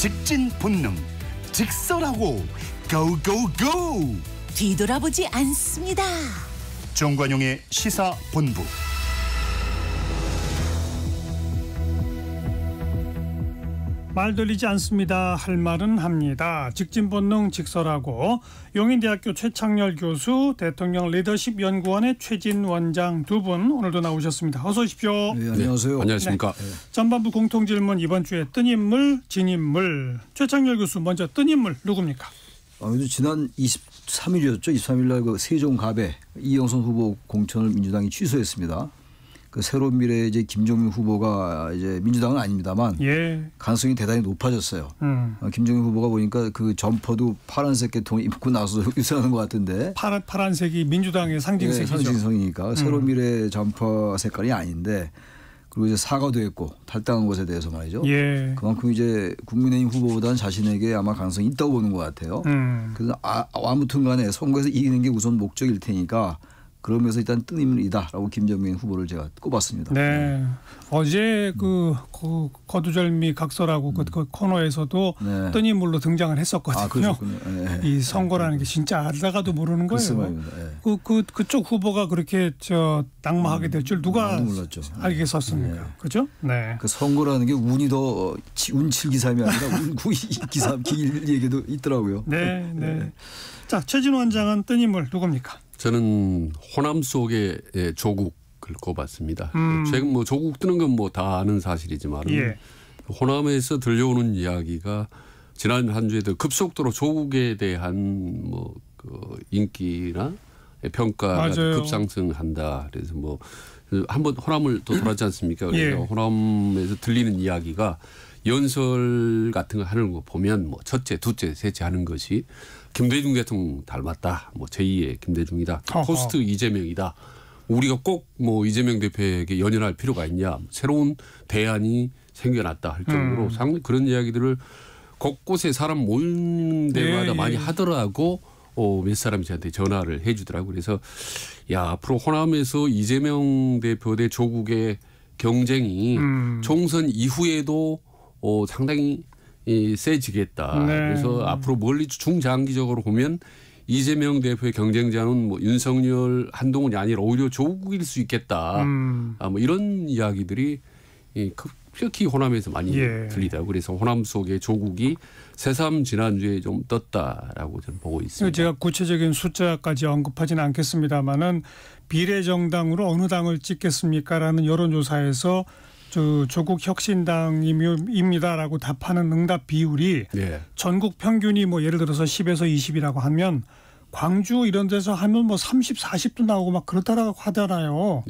직진 본능, 직설하고 고고고. 뒤돌아보지 않습니다. 정관용의 시사본부. 말 돌리지 않습니다. 할 말은 합니다. 직진본능 직설하고 용인대학교 최창렬 교수, 대통령 리더십 연구원의 최진 원장 두 분 오늘도 나오셨습니다. 어서 오십시오. 네, 안녕하세요. 네, 안녕하십니까. 네. 전반부 공통질문 이번 주에 뜬 인물, 진 인물. 최창렬 교수 먼저 뜬 인물 누굽니까? 지난 23일이었죠. 23일 날 그 세종갑에 이영선 후보 공천을 민주당이 취소했습니다. 그 새로운 미래의 이제 김종민 후보가 이제 민주당은 아닙니다만 가능성이 대단히 높아졌어요. 김종민 후보가 보니까 그 점퍼도 파란색 계통을 입고 나서 유세하는 것 같은데. 파란색이 민주당의 상징색이죠. 상징성이니까 새로운 미래 점퍼 색깔이 아닌데, 그리고 이제 사과도 했고 탈당한 것에 대해서 말이죠. 그만큼 이제 국민의힘 후보보다는 자신에게 아마 가능성이 있다고 보는 것 같아요. 그래서 아무튼간에 선거에서 이기는 게 우선 목적일 테니까. 그러면서 일단 뜬 인물이다라고 김정민 후보를 제가 꼽았습니다. 네. 어제 그 거두절미 각설하고 그 코너에서도 뜬 인물로 등장을 했었거든요. 이 선거라는 게 진짜 알다가도 모르는 거예요. 그쪽 후보가 그렇게 낙마하게 될 줄 누가 알겠었습니까? 그죠? 네. 그 선거라는 게 운이 더 운칠기삼이 아니라 운구이기삼 길 얘기도 있더라고요. 네. 자, 최진 원장은 뜬 인물 누굽니까? 저는 호남 속의 조국을 꼽았습니다. 최근 뭐 조국 뜨는 건 뭐 다 아는 사실이지만 호남에서 들려오는 이야기가 지난 한 주에도 급속도로 조국에 대한 뭐 그 인기나 평가가 급상승한다. 그래서 뭐 한번 호남을 또 돌았지 않습니까? 그래서 호남에서 들리는 이야기가 연설 같은 거 하는 거 보면 뭐 첫째, 둘째, 셋째 하는 것이 김대중 대통령 닮았다. 뭐 제2의 김대중이다. 포스트 이재명이다. 우리가 꼭 뭐 이재명 대표에게 연연할 필요가 있냐. 새로운 대안이 생겨났다 할 정도로 상당히 그런 이야기들을 곳곳에 사람 모이는 데마다 많이 하더라고. 몇 사람이 저한테 전화를 해 주더라고요. 그래서 야, 앞으로 호남에서 이재명 대표 대 조국의 경쟁이 총선 이후에도 상당히 세지겠다. 그래서 앞으로 멀리 중장기적으로 보면 이재명 대표의 경쟁자는 뭐 윤석열, 한동훈이 아니라 오히려 조국일 수 있겠다. 뭐 이런 이야기들이 특히 호남에서 많이 들리더라고요. 그래서 호남 속의 조국이 새삼 지난주에 좀 떴다라고 저는 보고 있습니다. 제가 구체적인 숫자까지 언급하지는 않겠습니다마는 비례정당으로 어느 당을 찍겠습니까라는 여론조사에서 조국 혁신당입니다라고 답하는 응답 비율이 전국 평균이 뭐 예를 들어서 10에서 20이라고 하면 광주 이런 데서 하면 뭐 30, 40도 나오고 막 그렇다라고 하잖아요.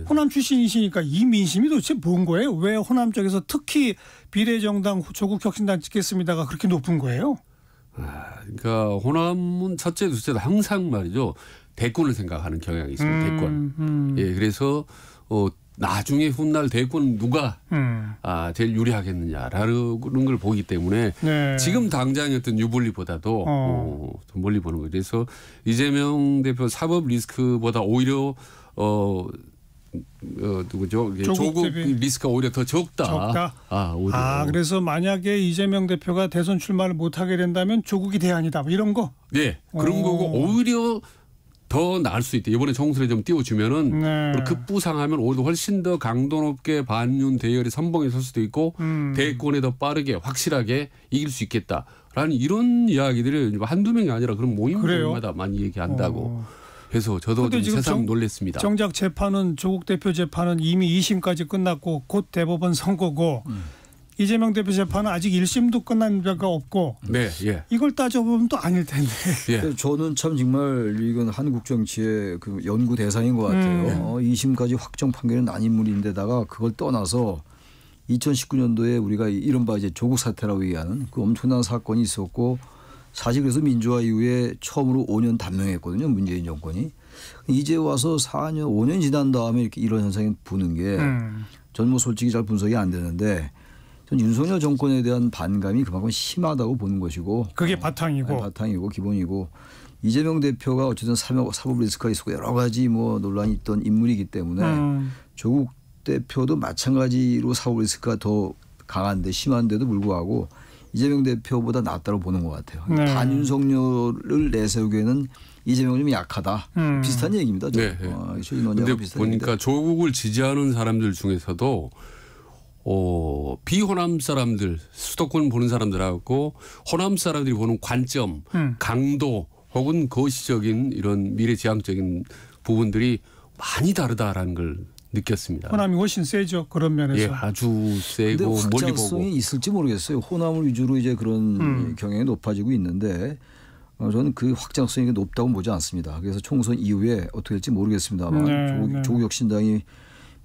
호남 출신이시니까 이 민심이 도대체 뭔 거예요? 왜 호남 쪽에서 특히 비례정당 조국 혁신당 찍겠습니다가 그렇게 높은 거예요? 그러니까 호남은 첫째, 둘째도 항상 말이죠. 대권을 생각하는 경향이 있습니다. 대권. 그래서 나중에 훗날 대권 누가 제일 유리하겠느냐라는 걸 보기 때문에 지금 당장의 어떤 유불리보다도 좀 멀리 보는 거죠. 그래서 이재명 대표 사법 리스크보다 오히려 누구죠? 조국 리스크가 오히려 더 적다. 오히려. 그래서 만약에 이재명 대표가 대선 출마를 못하게 된다면 조국이 대안이다. 뭐 이런 거? 그런 거고 오히려 더 나을 수 있다. 이번에 총선에 좀 띄워주면은 급부상하면 오히려 훨씬 더 강도 높게 반윤 대열의 선봉에 설 수도 있고 대권에 더 빠르게 확실하게 이길 수 있겠다라는 이런 이야기들을 한두 명이 아니라 그런 모임마다 많이 얘기한다고 해서 저도 좀 새삼 놀랐습니다. 정작 재판은 조국 대표 재판은 이미 2심까지 끝났고 곧 대법원 선고고 이재명 대표 재판은 아직 1심도 끝난 바가 없고 이걸 따져보면 또 아닐 텐데. 저는 참 정말 이건 한국 정치의 그 연구 대상인 것 같아요. 2심까지 확정 판결이 난 인물인데다가 그걸 떠나서 2019년도에 우리가 이른바 이제 조국 사태라고 얘기하는 그 엄청난 사건이 있었고 사실 그래서 민주화 이후에 처음으로 5년 단명했거든요. 문재인 정권이. 이제 와서 4년, 5년 지난 다음에 이렇게 이런 현상이 부는 게 저는 뭐 솔직히 잘 분석이 안 되는데 전 윤석열 정권에 대한 반감이 그만큼 심하다고 보는 것이고 그게 바탕이고 기본이고 이재명 대표가 어쨌든 사법 리스크가 있었고 여러 가지 뭐 논란이 있던 인물이기 때문에 조국 대표도 마찬가지로 사법 리스크가 더 강한데 심한데도 불구하고 이재명 대표보다 낫다고 보는 것 같아요. 네. 반윤석열을 내세우기에는 이재명이 좀 약하다. 비슷한 얘기입니다. 그런데 보니까 조국을 지지하는 사람들 중에서도 비호남 사람들, 수도권 보는 사람들하고 호남 사람들이 보는 관점, 강도 혹은 거시적인 이런 미래지향적인 부분들이 많이 다르다라는 걸 느꼈습니다. 호남이 훨씬 세죠. 그런 면에서. 예, 아주 세고 멀리 보고. 확장성이 있을지 모르겠어요. 호남을 위주로 이제 그런 경향이 높아지고 있는데 저는 그 확장성이 높다고 보지 않습니다. 그래서 총선 이후에 어떻게 될지 모르겠습니다만 조국혁신당이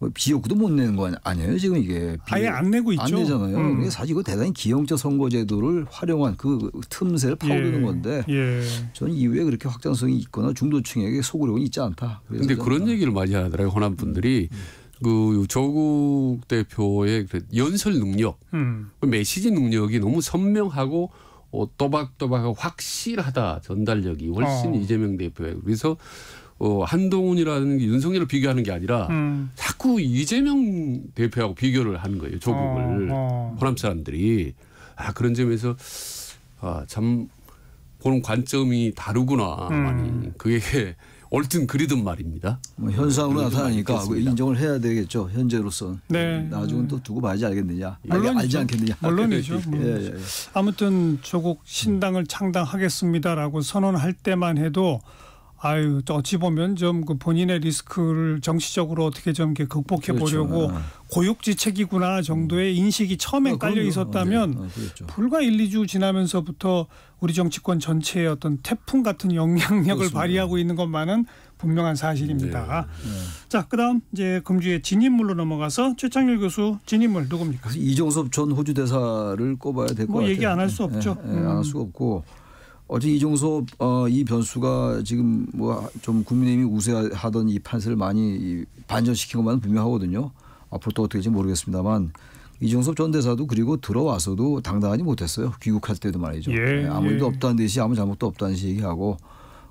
뭐 비욕도 못 내는 거 아니에요 지금 이게. 아예 안 내고 있죠. 안 내잖아요. 이게 사실 이거 대단히 기형적 선거제도를 활용한 그 틈새를 파고드는 건데 저는 이후에 그렇게 확장성이 있거나 중도층에게 속으려고는 있지 않다. 그런데 그런 얘기를 많이 하더라고요. 호남 분들이. 그 조국 대표의 연설 능력, 메시지 능력이 너무 선명하고 또박또박하고 확실하다. 전달력이 훨씬 이재명 대표예요. 그래서 한동훈이라는 게 윤석열을 비교하는 게 아니라 자꾸 이재명 대표하고 비교를 하는 거예요. 조국을. 호남 사람들이. 그런 점에서 참 보는 관점이 다르구나. 많이. 그게 옳든 그리든 말입니다. 뭐 현상으로 나타나니까 인정을 해야 되겠죠. 현재로서는. 네. 나중은 또 두고 봐야지 알겠느냐. 물론이죠. 알지 않겠느냐. 물론이죠. 예. 아무튼 조국 신당을 창당하겠습니다라고 선언할 때만 해도 어찌 보면 좀 그 본인의 리스크를 정치적으로 어떻게 좀 이렇게 극복해 보려고 고육지책이구나 정도의 인식이 처음에 깔려 있었다면 불과 1, 2주 지나면서부터 우리 정치권 전체의 어떤 태풍 같은 영향력을 그렇습니다. 발휘하고 있는 것만은 분명한 사실입니다. 자, 그다음 이제 금주의 진인물로 넘어가서 최창렬 교수 진인물 누굽니까? 이종섭 전 호주 대사를 꼽아야 될 것 같아요. 얘기 안 할 수 없죠. 안 할 수가 없고. 어제 이종섭 이 변수가 지금 뭐 좀 국민의힘이 우세하던 이 판세를 많이 반전시킨 것만은 분명하거든요. 앞으로 또 어떻게 될지 모르겠습니다만 이종섭 전 대사도 그리고 들어와서도 당당하지 못했어요. 귀국할 때도 말이죠. 아무 일도 없다는 듯이 아무 잘못도 없다는 듯이 얘기하고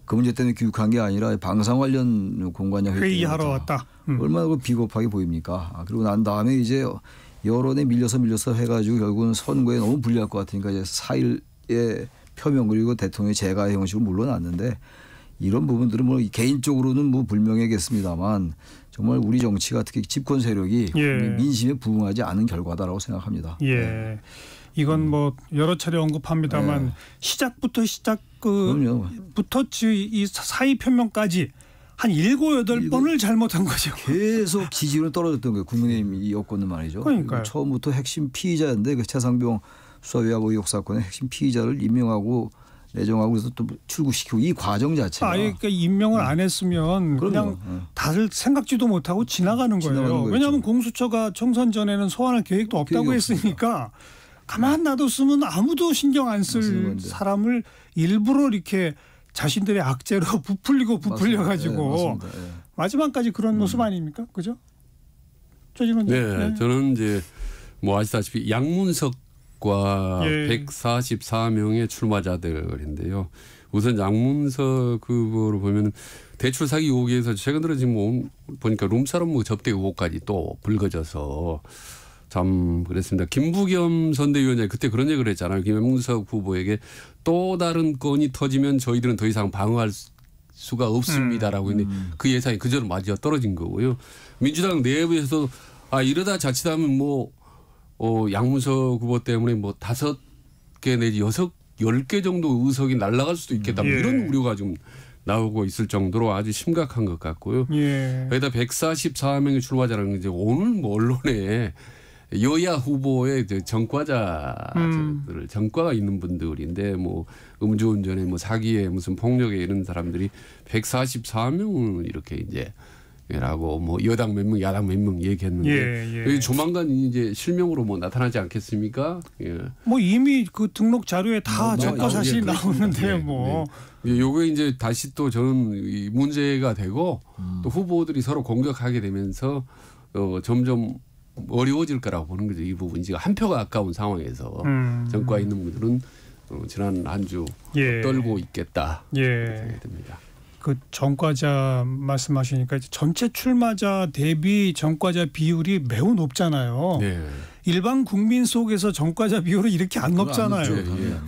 그 문제 때문에 귀국한 게 아니라 방상 관련 공관장 회의하러 왔다. 얼마나 비겁하게 보입니까? 그리고 난 다음에 이제 여론에 밀려서 해가지고 결국은 선거에 너무 불리할 것 같으니까 이제 4일에 표명 그리고 대통령의 재가의 형식으로 물러났는데 이런 부분들은 뭐 개인적으로는 뭐 불명예겠습니다만 정말 우리 정치가 특히 집권 세력이 민심에 부응하지 않은 결과다라고 생각합니다. 이건 뭐 여러 차례 언급합니다만 시작부터 이 사의 표명까지 한 7, 8번을 잘못한 거죠. 계속 지지율은 떨어졌던 거예요. 국민의힘 여권은 말이죠. 그러니까요. 처음부터 핵심 피의자인데 그 최상병 수사위하고 의혹 사건의 핵심 피의자를 임명하고 내정하고 그래서 또 출국시키고 이 과정 자체가 그러니까 임명을 안 했으면 그냥 다들 생각지도 못하고 지나가는 거예요. 왜냐하면 공수처가 총선 전에는 소환할 계획도 없다고 했으니까 가만 놔뒀으면 아무도 신경 안 쓸 사람을 일부러 이렇게 자신들의 악재로 부풀려가지고 마지막까지 그런 모습 아닙니까? 그죠? 저는 이제 뭐 아시다시피 양문석과 144명의 출마자들인데요. 우선 양문석 후보를 보면 대출 사기 의혹에서 최근으로 지금 보니까 룸사롱 접대 의혹까지 또 불거져서 참 그랬습니다. 김부겸 선대위원장이 그때 그런 얘기를 했잖아요. 김문석 후보에게 또 다른 건이 터지면 저희들은 더 이상 방어할 수가 없습니다라고 했는데 그 예상이 그저로 맞아 떨어진 거고요. 민주당 내부에서 이러다 자칫하면 양문석 후보 때문에 5개 내지 10개 정도 의석이 날아갈 수도 있겠다. 이런 우려가 좀 나오고 있을 정도로 아주 심각한 것 같고요. 거기다 144명의 출마자라는 게 이제 오늘 언론에 여야 후보의 전과자들, 전과가 있는 분들인데 음주운전에 사기에 무슨 폭력에 이런 사람들이 144명을 이렇게 이제 라고 여당 몇 명, 야당 몇 명 얘기했는데 조만간 이제 실명으로 나타나지 않겠습니까? 이미 그 등록 자료에 다 전과 사실이 나오는데요. 요게 이제 다시 또 저는 문제가 되고 또 후보들이 서로 공격하게 되면서 점점 어려워질 거라고 보는 거죠. 이 부분 지금 한 표가 아까운 상황에서 전과 있는 분들은 지난 한 주 떨고 있겠다 생각이 듭니다. 그 전과자 말씀하시니까 전체 출마자 대비 전과자 비율이 매우 높잖아요. 일반 국민 속에서 전과자 비율은 이렇게 안 높잖아요.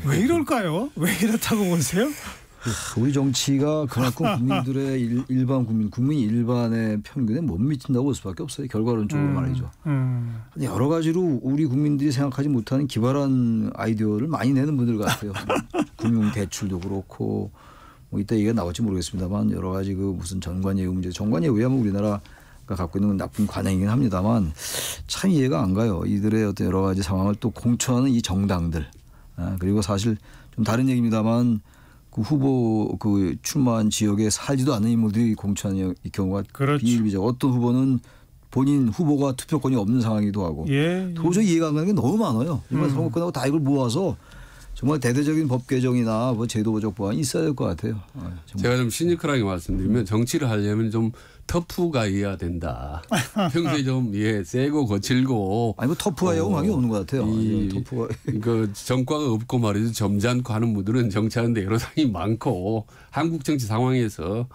왜 이럴까요? 왜 이렇다고 보세요? 우리 정치가 그만큼 국민들의 국민 일반의 평균에 못 미친다고 볼 수밖에 없어요. 결과론적으로 말이죠. 여러 가지로 우리 국민들이 생각하지 못하는 기발한 아이디어를 많이 내는 분들 같아요. 금융 대출도 그렇고 뭐 이따 얘기가 나올지 모르겠습니다만 여러 가지 그 무슨 전관예우 문제, 전관예우야 뭐 우리나라가 갖고 있는 나쁜 관행이긴 합니다만 참 이해가 안 가요. 이들의 어떤 여러 가지 상황을 또 공천하는 이 정당들. 그리고 사실 좀 다른 얘기입니다만 그 후보 그 출마한 지역에 살지도 않는 인물들이 공천하는 경우가 그렇죠. 비일비재. 어떤 후보는 본인 후보가 투표권이 없는 상황이기도 하고 도저히 이해가 안 가는 게 너무 많아요. 이번 선거 끝나고 다 이걸 모아서 정말 대대적인 법 개정이나 뭐 제도 보적 보완이 있어야 될 것 같아요. 제가 좀 시니컬하게 말씀드리면 정치를 하려면 좀 터프가 있어야 된다. 평소에 좀 세고 거칠고. 아니 뭐 터프가 영향이 없는 것 같아요. 터프가 그 정과가 없고 말이죠. 점잖고 하는 분들은 정치하는데 여러 상이 많고 한국 정치 상황에서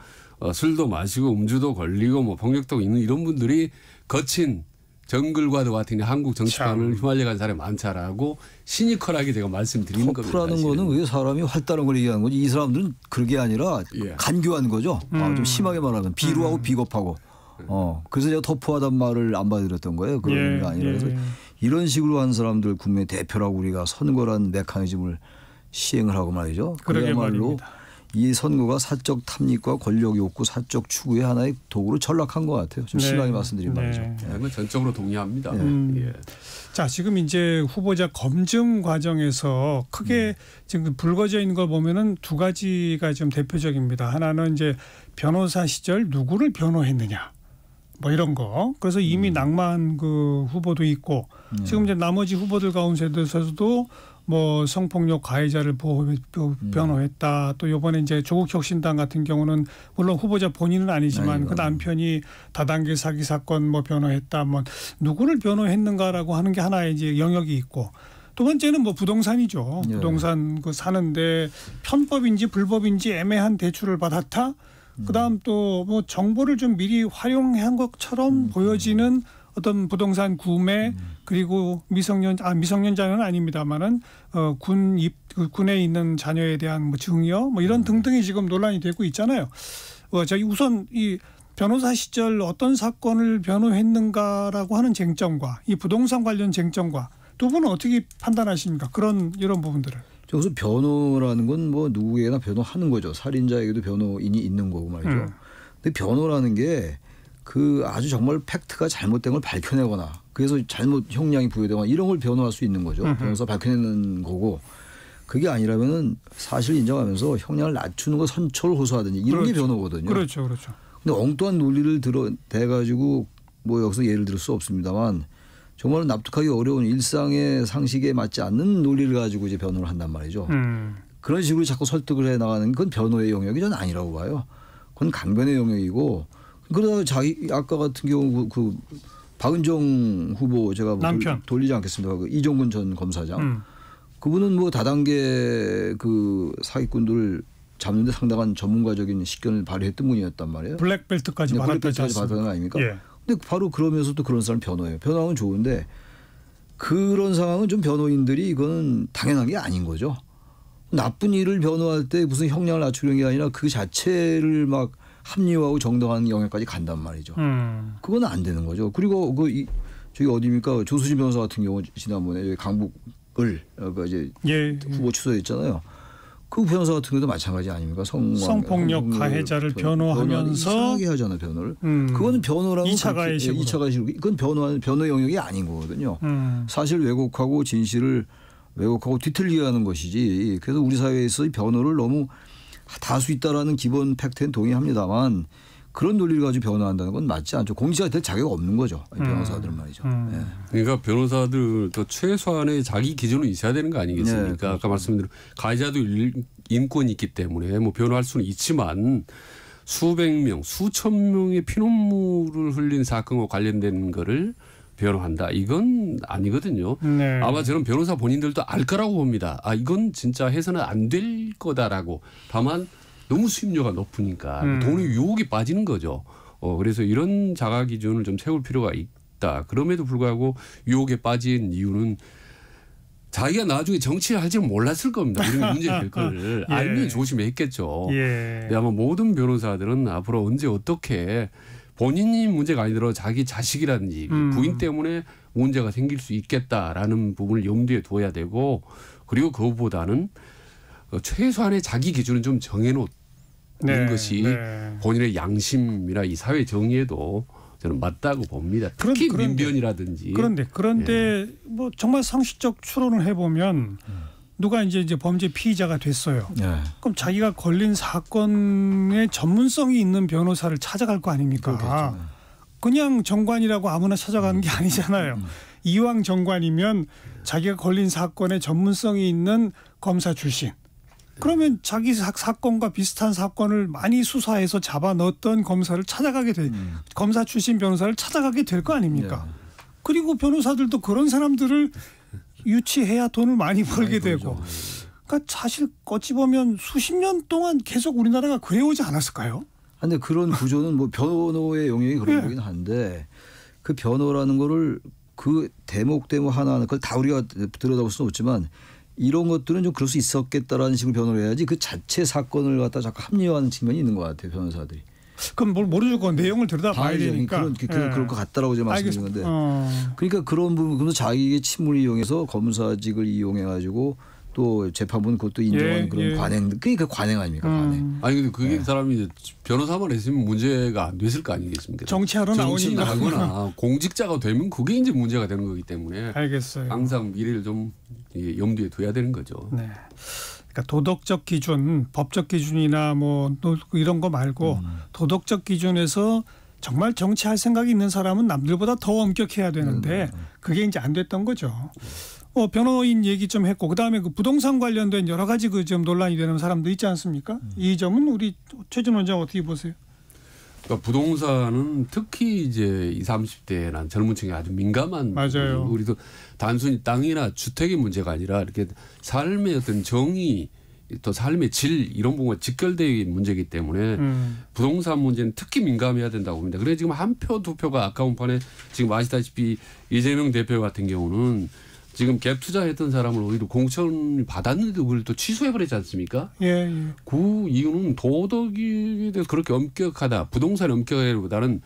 술도 마시고 음주도 걸리고 뭐 폭력도 있는 이런 분들이 거친 정글과도 같은 한국 정치판을 휘말려간 사람이 많다라고 시니컬하게 제가 말씀드리는 겁니다. 터프라는 거는 왜 사람이 활달한 걸 얘기하는 거지. 이 사람들은 그런 게 아니라 간교한 거죠. 좀 심하게 말하면 비루하고 비겁하고. 그래서 제가 터프하단 말을 안 받아들였던 거예요. 그런 게 아니라. 그래서 이런 식으로 한 사람들 국민의 대표라고 우리가 선거라는 메커니즘을 시행을 하고 말이죠. 그야말로 이 선거가 사적 탐닉과 권력 욕구, 사적 추구의 하나의 도구로 전락한 것 같아요. 좀 심하게 말씀드린 말이죠. 전적으로 동의합니다. 자, 지금 이제 후보자 검증 과정에서 크게 지금 불거져 있는 걸 보면은 두 가지가 좀 대표적입니다. 하나는 이제 변호사 시절 누구를 변호했느냐. 뭐 이런 거. 그래서 이미 낙마한 그 후보도 있고 지금 이제 나머지 후보들 가운데서도 뭐 성폭력 가해자를 변호했다. 또 이번에 이제 조국혁신당 같은 경우는 물론 후보자 본인은 아니지만 그 남편이 다단계 사기 사건 뭐 변호했다. 뭐 누구를 변호했는가라고 하는 게 하나의 이제 영역이 있고 두 번째는 뭐 부동산이죠. 부동산 그 사는데 편법인지 불법인지 애매한 대출을 받았다. 그다음 또 뭐 정보를 좀 미리 활용한 것처럼 보여지는 어떤 부동산 구매 그리고 미성년자는 아닙니다만은 군에 있는 자녀에 대한 뭐 증여 뭐 이런 등등이 지금 논란이 되고 있잖아요. 저희 우선 이 변호사 시절 어떤 사건을 변호했는가라고 하는 쟁점과 이 부동산 관련 쟁점과 두 분은 어떻게 판단하십니까? 이런 부분들을. 그래서 변호라는 건 뭐 누구에게나 변호하는 거죠. 살인자에게도 변호인이 있는 거고 말이죠. 근데 변호라는 게 그 아주 정말 팩트가 잘못된 걸 밝혀내거나 그래서 잘못 형량이 부여되거나 이런 걸 변호할 수 있는 거죠. 변호사 밝혀내는 거고 그게 아니라면은 사실 인정하면서 형량을 낮추는 거 선처를 호소하든지 이런 게 변호거든요. 그렇죠. 근데 엉뚱한 논리를 대가지고 뭐 여기서 예를 들 수 없습니다만 정말 납득하기 어려운 일상의 상식에 맞지 않는 논리를 가지고 이제 변호를 한단 말이죠. 그런 식으로 자꾸 설득을 해 나가는 건 변호의 영역이 저는 아니라고 봐요. 그건 강변의 영역이고 그러다 아까 같은 경우 그 박은정 후보 제가 뭐 돌리지 않겠습니다. 그 이종근 전 검사장 그분은 뭐 다단계 그 사기꾼들을 잡는데 상당한 전문가적인 식견을 발휘했던 분이었단 말이에요. 블랙벨트까지 받았던 거 아닙니까? 근데 바로 그러면서 또 그런 사람 변호해요. 변호하면 좋은데 그런 상황은 좀 변호인들이 이거는 당연한 게 아닌 거죠. 나쁜 일을 변호할 때 무슨 형량을 낮추는 게 아니라 그 자체를 막 합리화하고 정당한 영역까지 간단 말이죠. 그건 안 되는 거죠. 그리고 저기 어디입니까? 조수진 변호사 같은 경우 지난번에 강북을 이제 후보 취소했잖아요. 그 변호사 같은 경우도 마찬가지 아닙니까? 성폭력 가해자를 변호하면서 이상하게 하잖아요, 변호를. 그거는 변호라는 2차 가해식으로. 2차 가해식으로. 그건 변호 영역이 아닌 거거든요. 사실 왜곡하고 진실을 왜곡하고 뒤틀리게 하는 것이지. 그래서 우리 사회에서 변호를 너무 다수 있다라는 기본 팩트는 동의합니다만 그런 논리를 가지고 변호한다는 건 맞지 않죠. 공직자가 될 자격이 없는 거죠. 변호사들은 말이죠. 그러니까 변호사들도 최소한의 자기 기준은 있어야 되는 거 아니겠습니까? 아까 말씀드린 가해자도 인권이 있기 때문에 뭐 변호할 수는 있지만 수백 명, 수천 명의 피눈물을 흘린 사건과 관련된 거를 변호한다. 이건 아니거든요. 아마 저는 변호사 본인들도 알 거라고 봅니다. 이건 진짜 해서는 안 될 거다라고. 다만 너무 수임료가 높으니까 돈의 유혹이 빠지는 거죠. 그래서 이런 자가 기준을 좀 세울 필요가 있다. 그럼에도 불구하고 유혹에 빠진 이유는 자기가 나중에 정치를 할지 몰랐을 겁니다. 이런 문제 될 걸 예. 알면 조심했겠죠. 예. 근데 아마 모든 변호사들은 앞으로 언제 어떻게 본인이 문제가 아니더라도 자기 자식이라든지 부인 때문에 문제가 생길 수 있겠다라는 부분을 염두에 둬야 되고 그리고 그것보다는 최소한의 자기 기준은 좀 정해놓는 것이 본인의 양심이나 이 사회 정의에도 저는 맞다고 봅니다. 특히 민변이라든지. 그런데 뭐 정말 상식적 추론을 해보면 누가 이제 범죄 피의자가 됐어요. 그럼 자기가 걸린 사건의 전문성이 있는 변호사를 찾아갈 거 아닙니까? 그렇겠죠. 그냥 정관이라고 아무나 찾아가는 게 아니잖아요. 이왕 정관이면 자기가 걸린 사건의 전문성이 있는 검사 출신. 그러면 자기 사건과 비슷한 사건을 많이 수사해서 잡아 넣었던 검사를 찾아가게 검사 출신 변호사를 찾아가게 될 거 아닙니까? 그리고 변호사들도 그런 사람들을 유치해야 돈을 많이 벌게 되고. 그러니까 사실 어찌 보면 수십 년 동안 계속 우리나라가 그래오지 않았을까요? 근데 그런 구조는 뭐 변호의 영역이 그런 거긴 한데 그 변호라는 거를 그 대목 하나하나 그걸 다 우리가 들여다볼 수는 없지만 이런 것들은 좀 그럴 수 있었겠다라는 식으로 변호를 해야지 그 자체 사건을 갖다 자꾸 합리화하는 측면이 있는 것 같아요. 변호사들이. 그럼 뭘 모르죠. 그 내용을 들여다봐야 되니까. 그럴 것 같다라고 제가 말씀드린 건데. 그러니까 그런 부분도 자기의 친문을 이용해서 검사직을 이용해가지고 또 재판부는 그것도 인정하는 그런 관행. 그러니까 관행 아닙니까? 관행. 아니 근데 그게 사람이 변호사만 했으면 문제가 안 됐을 거 아니겠습니까? 정치하러 나오니까. 정치하거나 공직자가 되면 그게 이제 문제가 되는 거기 때문에. 알겠어요. 항상 미래를 좀 염두에 둬야 되는 거죠. 네. 그러니까 도덕적 기준, 법적 기준이나 뭐 이런 거 말고 도덕적 기준에서 정말 정치할 생각이 있는 사람은 남들보다 더 엄격해야 되는데 그게 이제 안 됐던 거죠. 변호인 얘기 좀 했고 그다음에 그 부동산 관련된 여러 가지 그 좀 논란이 되는 사람도 있지 않습니까? 이 점은 우리 최준 원장 어떻게 보세요? 그러니까 부동산은 특히 이제 20, 30대나 젊은 층이 아주 민감한 맞아요. 우리도 단순히 땅이나 주택의 문제가 아니라 이렇게 삶의 어떤 정의 또 삶의 질 이런 부분과 직결된 문제이기 때문에 부동산 문제는 특히 민감해야 된다고 봅니다. 그래서 지금 한 표, 두 표가 아까운 판에 지금 아시다시피 이재명 대표 같은 경우는 지금 갭 투자했던 사람을 오히려 공천 받았는데 그걸 또 취소해버리지 않습니까? 예. 그 이유는 도덕에 대해서 그렇게 엄격하다. 부동산이 엄격하기보다는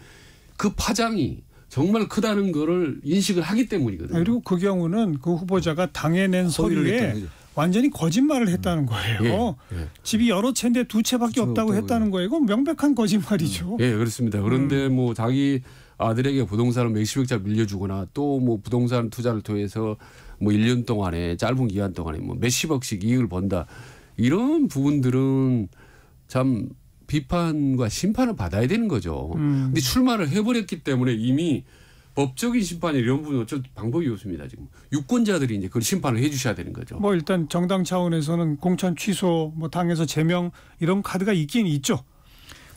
그 파장이 정말 크다는 거를 인식을 하기 때문이거든요. 그리고 그 경우는 그 후보자가 당에 낸 서류에 완전히 거짓말을 했다는 거예요. 집이 여러 채인데 두 채밖에 없다고 했다는 거예요. 이건 명백한 거짓말이죠. 예, 그렇습니다. 그런데 뭐 자기 아들에게 부동산을 몇십억짜리 밀려주거나 또 뭐 부동산 투자를 통해서 뭐 1년 동안에 짧은 기간 동안에 뭐 몇십억씩 이익을 번다. 이런 부분들은 참 비판과 심판을 받아야 되는 거죠. 근데 출마를 해버렸기 때문에 이미 법적인 심판이 이런 부분은 어쩔 방법이 없습니다. 지금 유권자들이 이제 그걸 심판을 해 주셔야 되는 거죠. 뭐 일단 정당 차원에서는 공천 취소, 뭐 당에서 제명 이런 카드가 있긴 있죠.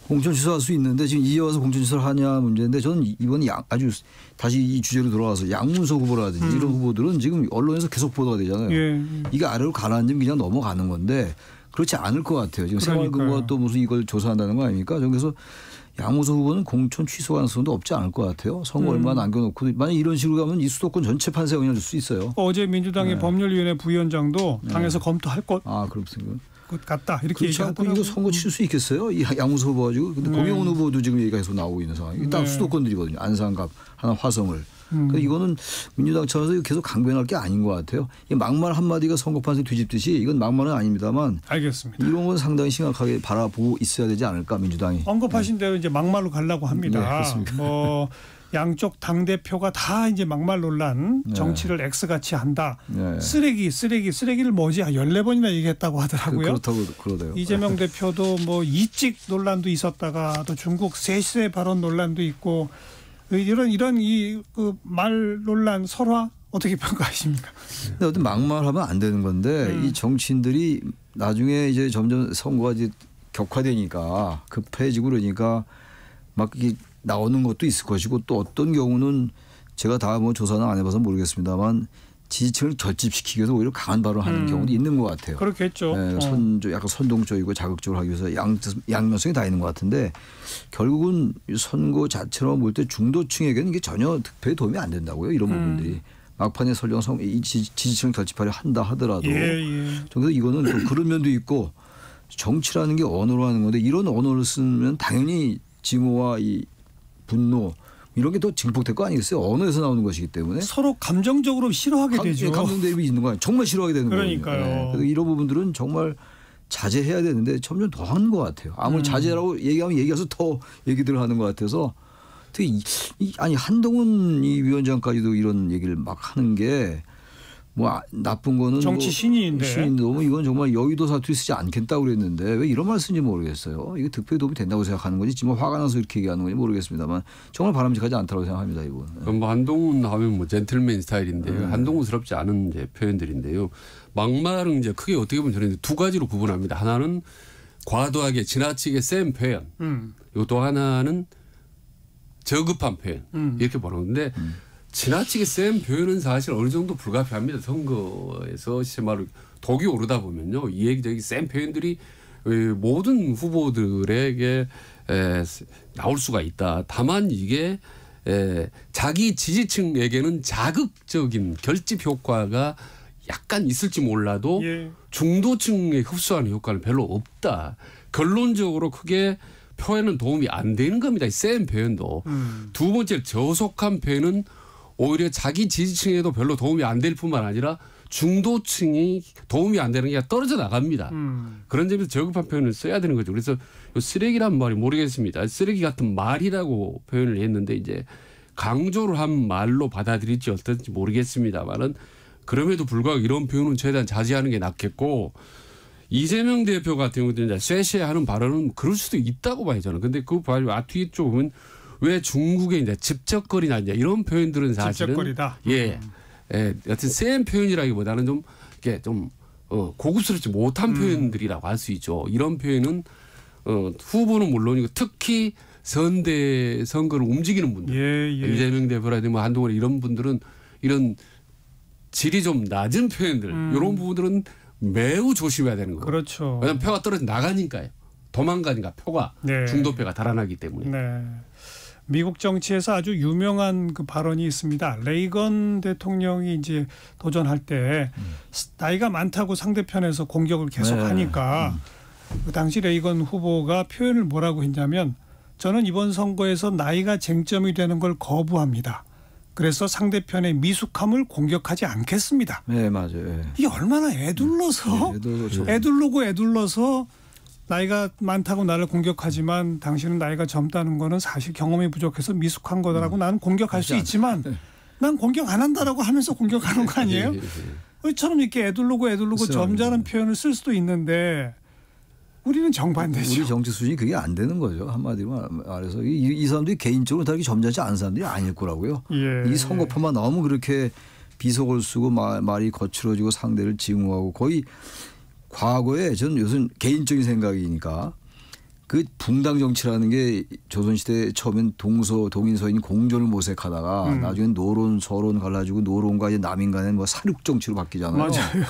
공천 취소할 수 있는데 지금 이어서 공천 취소를 하냐 문제인데 저는 이번에 아주 다시 이 주제로 돌아와서 양문석 후보라든지 이런 후보들은 지금 언론에서 계속 보도가 되잖아요. 이게 아래로 가라앉으면 그냥 넘어가는 건데 그렇지 않을 것 같아요. 지금 새마을금고가 또 무슨 이걸 조사한다는 거 아닙니까? 저는 그래서 양문석 후보는 공천 취소 가능성도 없지 않을 것 같아요. 선거 얼마 남겨놓고 만약 이런 식으로 가면 이 수도권 전체 판세에 영향을 줄 수 있어요. 어제 민주당의 법률위원회 부위원장도 당에서 검토할 것. 그렇습니다. 것 같다 이렇게 얘기하더라고요. 이거 선거 치를 수 있겠어요? 이 양문석 후보 가지고. 근데 공영훈 후보도 지금 얘기가 계속 나오고 있는 상황이. 딱 수도권들이거든요. 안산갑, 하나 화성을. 그러니까 이거는 민주당 차원에서 계속 강변할 게 아닌 것 같아요. 막말 한마디가 선거 판세 뒤집듯이 이건 막말은 아닙니다만. 알겠습니다. 이런 건 상당히 심각하게 바라보고 있어야 되지 않을까 민주당이. 언급하신 대로 이제 막말로 가려고 합니다. 네, 그렇습니다. 뭐 양쪽 당 대표가 다 이제 막말 논란, 정치를 X같이 한다. 쓰레기를 뭐지? 14번이나 얘기했다고 하더라고요. 그렇다고 그러대요. 이재명 대표도 뭐 이직 논란도 있었다가 또 중국 세세 발언 논란도 있고 이런 이 말 논란 설화 어떻게 평가하십니까? 근데 어떤 막말하면 안 되는 건데 이 정치인들이 나중에 이제 점점 선거가 이제 격화되니까 급해지고 그러니까 막 이게 나오는 것도 있을 것이고 또 어떤 경우는 제가 다 뭐 조사는 안 해봐서 모르겠습니다만 지지층을 결집시키기 위해서 오히려 강한 발언하는 경우도 있는 것 같아요. 그렇겠죠. 약간 선동적이고 자극적으로 하기 위해서 양면성이 다 있는 것 같은데 결국은 선거 자체로 볼 때 중도층에게는 이게 전혀 득표에 도움이 안 된다고요. 이런 부분들이. 막판에 설령 지지층을 결집하려 한다 하더라도 그래서 이거는 또 그런 면도 있고 정치라는 게 언어로 하는 건데 이런 언어를 쓰면 당연히 증오와 이 분노 이런 게 더 증폭될 거 아니겠어요? 언어에서 나오는 것이기 때문에 서로 감정적으로 싫어하게 되죠. 감정 대립이 있는 거예요. 정말 싫어하게 되는 거예요. 그러니까요. 네. 그래서 이런 부분들은 정말 자제해야 되는데 점점 더 하는 것 같아요. 아무리 자제라고 얘기하면 얘기해서 더 얘기들을 하는 것 같아서 특히 아니 한동훈 이 위원장까지도 이런 얘기를 막 하는 게 뭐 나쁜 거는 정치 신인인데 신인도 이건 정말 여의도 사투리 쓰지 않겠다고 그랬는데 왜 이런 말 쓰는지 모르겠어요. 이게 득표에 도움이 된다고 생각하는 건지 지금 화가 나서 이렇게 얘기하는 건지 모르겠습니다만 정말 바람직하지 않다고 생각합니다. 이건. 그럼 뭐 한동훈 하면 뭐 젠틀맨 스타일인데요. 한동훈스럽지 않은 이제 표현들인데요. 막말은 이제 크게 어떻게 보면 저는 두 가지로 구분합니다. 하나는 과도하게 지나치게 센 표현. 또 하나는 저급한 표현. 이렇게 보는 건데 지나치게 센 표현은 사실 어느 정도 불가피합니다. 선거에서 실제로 독이 오르다 보면요. 이해적인 센 표현들이 모든 후보들에게 나올 수가 있다. 다만 이게 자기 지지층에게는 자극적인 결집 효과가 약간 있을지 몰라도 중도층에 흡수하는 효과는 별로 없다. 결론적으로 크게 표현은 도움이 안 되는 겁니다. 센 표현도. 두 번째 저속한 표현은 오히려 자기 지지층에도 별로 도움이 안 될 뿐만 아니라 중도층이 도움이 안 되는 게 떨어져 나갑니다. 그런 점에서 저급한 표현을 써야 되는 거죠. 그래서 쓰레기란 말이 모르겠습니다. 쓰레기 같은 말이라고 표현을 했는데 이제 강조를 한 말로 받아들일지 어떨지 모르겠습니다만은 그럼에도 불구하고 이런 표현은 최대한 자제하는 게 낫겠고 이재명 대표 같은 경우도 이제 쇠쇠하는 발언은 그럴 수도 있다고 봐요 저는. 근데 그 뒤에 쪽 보면 왜 중국에 이제 집적거리나 이제 이런 표현들은 사실은 집적거리다. 여튼 센 표현이라기보다는 좀 이렇게 좀 고급스럽지 못한 표현들이라고 할 수 있죠. 이런 표현은 후보는 물론이고 특히 선거를 움직이는 분들, 이재명 대표라든지 뭐 한동훈 이런 분들은 이런 질이 좀 낮은 표현들, 이런 부분들은 매우 조심해야 되는 거예요. 그렇죠. 왜냐하면 표가 떨어져 나가니까요. 도망가니까 표가 중도표가 달아나기 때문에. 네. 미국 정치에서 아주 유명한 그 발언이 있습니다. 레이건 대통령이 이제 도전할 때 나이가 많다고 상대편에서 공격을 계속하니까 그 당시 레이건 후보가 표현을 뭐라고 했냐면 저는 이번 선거에서 나이가 쟁점이 되는 걸 거부합니다. 그래서 상대편의 미숙함을 공격하지 않겠습니다. 네, 맞아요. 이게 얼마나 애둘러서 애둘러서 나이가 많다고 나를 공격하지만 당신은 나이가 젊다는 거는 사실 경험이 부족해서 미숙한 거다라고 나는 공격할 수 있지만 난 공격 안 한다라고 하면서 공격하는 거 아니에요? 우리처럼 이렇게 애둘르고 점잖은 표현을 쓸 수도 있는데 우리는 정반대죠. 우리 정치 수준이 그게 안 되는 거죠. 한마디로 말해서 이 사람들이 개인적으로 다르게 점잖지 않은 사람들이 아닐 거라고요. 이 선거판만 너무 그렇게 비속을 쓰고 말이 거칠어지고 상대를 증오하고 거의 과거에 저는 요즘 개인적인 생각이니까 그 붕당 정치라는 게 조선시대 처음엔 동인서인 공존을 모색하다가 나중엔 노론 서론 갈라지고 노론과 이제 남인 간에 뭐 사륙 정치로 바뀌잖아요. 맞아요.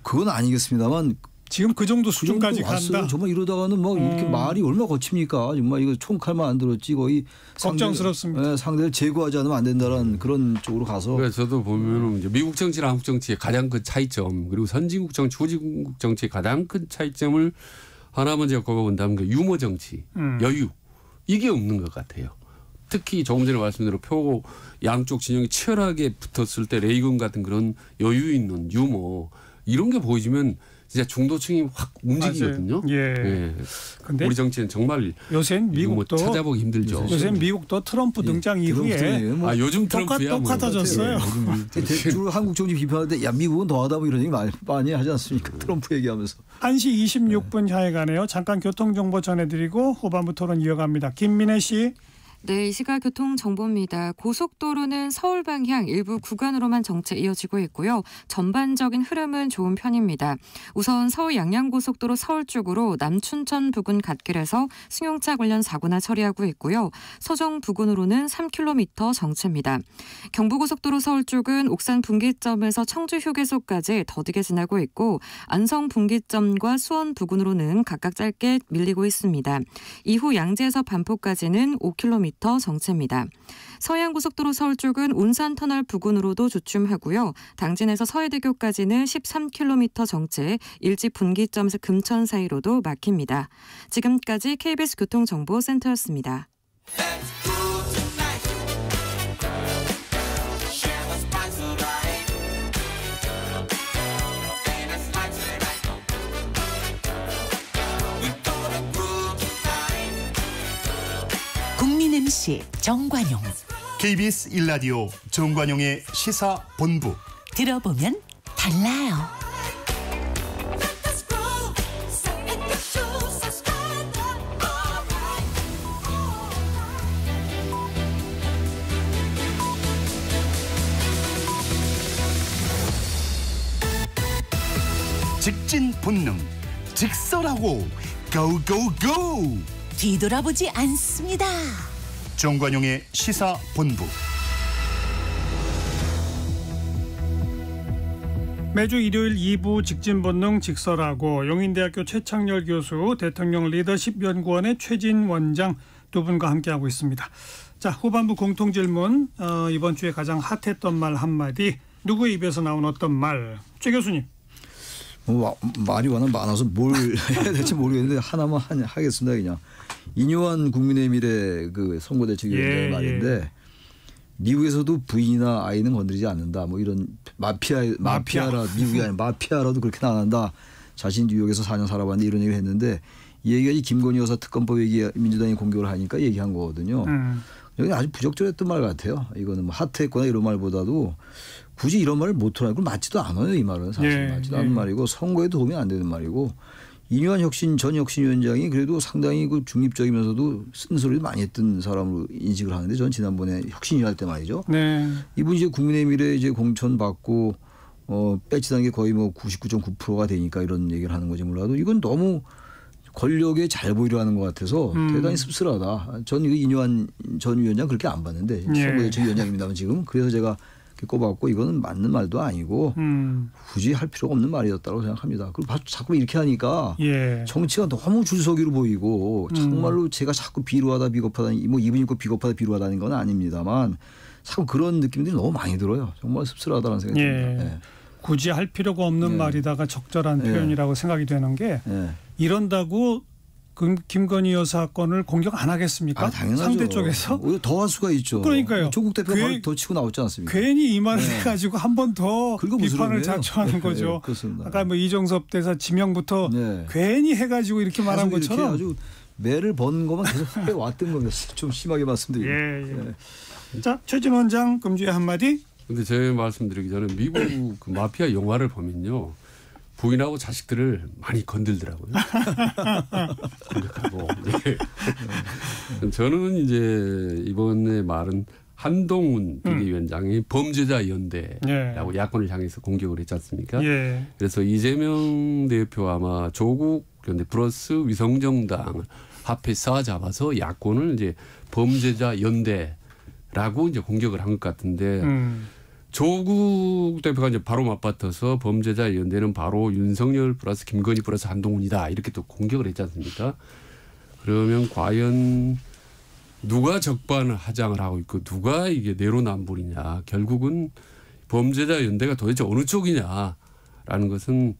그건 아니겠습니다만 지금 그 정도 수준까지 간다. 정말 이러다가는 뭐 이렇게 말이 얼마나 거칩니까? 정말 이거 총칼만 안 들었지 거의 걱정스럽습니다. 상대를 제거하지 않으면 안 된다는 그런 쪽으로 가서. 그래서 저도 보면은 이제 미국 정치랑 한국 정치의 가장 큰 차이점 그리고 선진국 정치, 후진국 정치의 가장 큰 차이점을 하나 먼저 꼽아본다면 그 유머 정치, 여유 이게 없는 것 같아요. 특히 조금 전에 말씀드린 표 양쪽 진영이 치열하게 붙었을 때 레이건 같은 그런 여유 있는 유머 이런 게 보여지면 진짜 중도층이 확 움직이거든요. 근데 우리 정치는 정말 요새는 미국도 찾아보기 힘들죠. 요새는 미국도 트럼프 등장 이후에 요즘 트럼프야 똑같아졌어요. 주로 한국 정치 비판하는데 야 미국은 더하다 뭐 이런 얘기 많이 하지 않습니까? 트럼프 얘기하면서. 1시 26분 향해 가네요. 잠깐 교통정보 전해드리고 후반부 토론 이어갑니다. 김민혜 씨. 네, 이 시각 교통정보입니다. 고속도로는 서울 방향 일부 구간으로만 정체 이어지고 있고요. 전반적인 흐름은 좋은 편입니다. 우선 서울 양양고속도로 서울 쪽으로 남춘천 부근 갓길에서 승용차 관련 사고나 처리하고 있고요. 서정 부근으로는 3km 정체입니다. 경부고속도로 서울 쪽은 옥산 분기점에서 청주 휴게소까지 더디게 지나고 있고 안성 분기점과 수원 부근으로는 각각 짧게 밀리고 있습니다. 이후 양재에서 반포까지는 5km 정체입니다. 서해안고속도로 서울 쪽은 운산터널 부근으로도 주춤하고요. 당진에서 서해대교까지는 13km 정체, 일찍 분기점에서 금천 사이로도 막힙니다. 지금까지 KBS 교통정보센터였습니다. 국민 MC 정관용. KBS 1라디오 정관용의 시사본부. 들어보면 달라요. 직진 본능, 직설하고 고고고. 뒤돌아보지 않습니다. 정관용의 시사본부. 매주 일요일 2부 직진본능 직설하고 용인대학교 최창렬 교수, 대통령 리더십 연구원의 최진 원장 두 분과 함께하고 있습니다. 자, 후반부 공통질문, 이번 주에 가장 핫했던 말 한마디, 누구의 입에서 나온 어떤 말. 최 교수님. 말이 워낙 많아서 뭘 해야 될지 모르겠는데 하나만 하겠습니다. 그냥 인요한 국민의 미래 그 선거대책위원장의 말인데 미국에서도 부인이나 아이는 건드리지 않는다. 뭐 이런 마피아라 미국이 아니라 마피아라도 그렇게 나간다. 자신 뉴욕에서 4년 살아봤는데 이런 얘기를 했는데 이 얘기가 김건희 여사 특검법 얘기 민주당이 공격을 하니까 얘기한 거거든요. 여기 아주 부적절했던 말 같아요. 이거는 뭐 핫했거나 이런 말보다도 굳이 이런 말을 못하는 건 맞지도 않아요. 이 말은 사실 맞지도 않은 말이고 선거에 도움이 안 되는 말이고 인요한 전 혁신위원장이 그래도 상당히 그 중립적이면서도 쓴소리를 많이 했던 사람으로 인식을 하는데 전 지난번에 혁신위 할 때 말이죠. 네. 이분이 이제 국민의 미래 이제 공천 받고 빼치다는 게 거의 뭐 99.9%가 되니까 이런 얘기를 하는 거지 몰라도 이건 너무 권력에 잘 보이려 하는 것 같아서 대단히 씁쓸하다. 전 이거 인요한 전 위원장 그렇게 안 봤는데 선거대책위원장입니다만 지금 그래서 제가 꼽았고 이거는 맞는 말도 아니고 굳이 할 필요가 없는 말이었다고 생각합니다. 그리고 자꾸 이렇게 하니까 정치가 너무 줄서기로 보이고 정말로 제가 자꾸 비루하다 비겁하다 뭐 이분 있고 비겁하다 비루하다는 건 아닙니다만 자꾸 그런 느낌들이 너무 많이 들어요. 정말 씁쓸하다는 생각이 듭니다. 네. 굳이 할 필요가 없는 말이다가 적절한 표현이라고 생각이 되는 게 이런다고 김건희 여사 건을 공격 안 하겠습니까? 당연하죠. 상대 쪽에서. 더 할 수가 있죠. 그러니까요. 조국 대표가 바로 더 치고 나왔지 않습니까? 괜히 이 말을 해가지고 한 번 더 비판을 자초하는 거죠. 그렇습니다. 아까 뭐 이정섭 대사 지명부터 괜히 해가지고 이렇게 말한 것처럼. 아주 매를 번 것만 계속 해왔던 거였어요. 좀 심하게 말씀드리면. 자, 최진 원장 금주의 한마디. 근데 제가 말씀드리기 전에 미국 그 마피아 영화를 보면요. 부인하고 자식들을 많이 건들더라고요. 공격하고. 저는 이제 이번에 말은 한동훈 비대위원장이 범죄자 연대라고 야권을 향해서 공격을 했지 않습니까? 그래서 이재명 대표 아마 조국 연대 플러스 위성정당 합해서 잡아서 야권을 이제 범죄자 연대라고 이제 공격을 한 것 같은데 조국 대표가 이제 바로 맞받아서 범죄자 연대는 바로 윤석열 플러스 김건희 플러스 한동훈이다 이렇게 또 공격을 했지 않습니까? 그러면 과연 누가 적반을 하장을 하고 있고 누가 이게 내로남불이냐 결국은 범죄자 연대가 도대체 어느 쪽이냐라는 것은